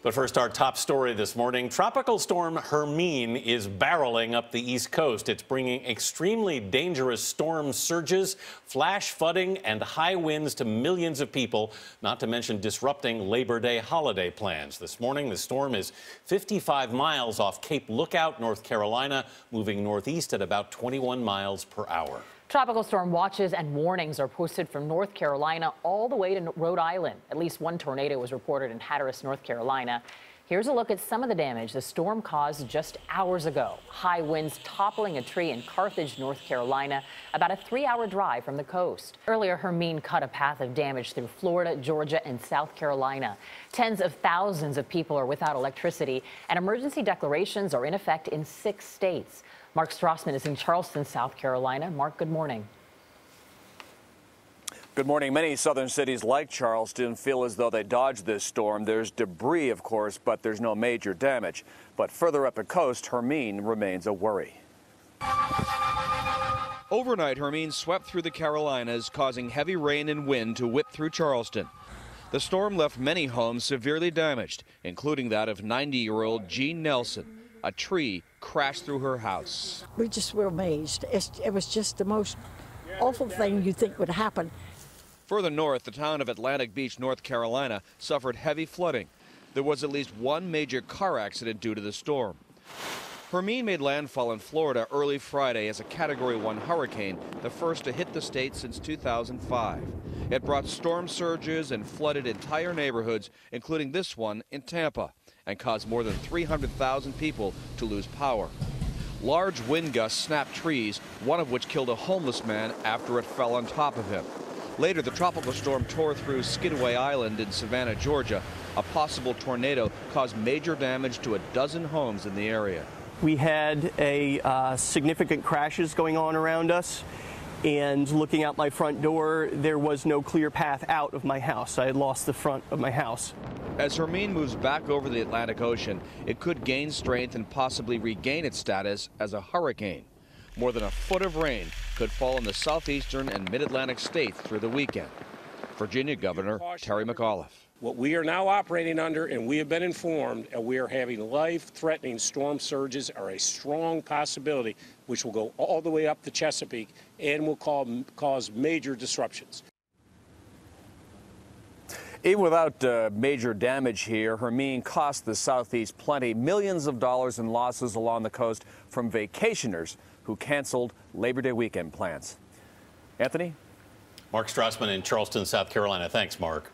But first, our top story this morning. Tropical storm Hermine is barreling up the East Coast. It's bringing extremely dangerous storm surges, flash flooding, and high winds to millions of people, not to mention disrupting Labor Day holiday plans. This morning, the storm is 55 miles off Cape Lookout, North Carolina, moving northeast at about 21 miles per hour. Tropical storm watches and warnings are posted from North Carolina all the way to Rhode Island. At least one tornado was reported in Hatteras, North Carolina. Here's a look at some of the damage the storm caused just hours ago. High winds toppling a tree in Carthage, North Carolina, about a 3-hour drive from the coast. Earlier, Hermine cut a path of damage through Florida, Georgia, and South Carolina. Tens of thousands of people are without electricity, and emergency declarations are in effect in 6 states. Mark Strassmann is in Charleston, South Carolina. Mark, good morning. Good morning. Many southern cities like Charleston feel as though they dodged this storm. There's debris, of course, but there's no major damage. But further up the coast, Hermine remains a worry. Overnight, Hermine swept through the Carolinas, causing heavy rain and wind to whip through Charleston. The storm left many homes severely damaged, including that of 90-year-old Jean Nelson. A tree crashed through her house. We just were amazed. It was just the most awful thing you think would happen. Further north, the town of Atlantic Beach, North Carolina, suffered heavy flooding. There was at least one major car accident due to the storm. Hermine made landfall in Florida early Friday as a Category 1 hurricane, the first to hit the state since 2005. It brought storm surges and flooded entire neighborhoods, including this one in Tampa, and caused more than 300,000 people to lose power. Large wind gusts snapped trees, one of which killed a homeless man after it fell on top of him. Later, the tropical storm tore through Skidway Island in Savannah, Georgia. A possible tornado caused major damage to a dozen homes in the area. We had significant crashes going on around us, and looking out my front door, there was no clear path out of my house. I had lost the front of my house. As Hermine moves back over the Atlantic Ocean, it could gain strength and possibly regain its status as a hurricane. More than a foot of rain could fall in the southeastern and mid-Atlantic states through the weekend. Virginia Governor Terry McAuliffe. What we are now operating under, and we have been informed, and we are having life-threatening storm surges are a strong possibility, which will go all the way up the Chesapeake and will cause major disruptions. Even without major damage here, Hermine cost the Southeast plenty, millions of dollars in losses along the coast from vacationers who canceled Labor Day weekend plans. Anthony? Mark Strassmann in Charleston, South Carolina. Thanks, Mark.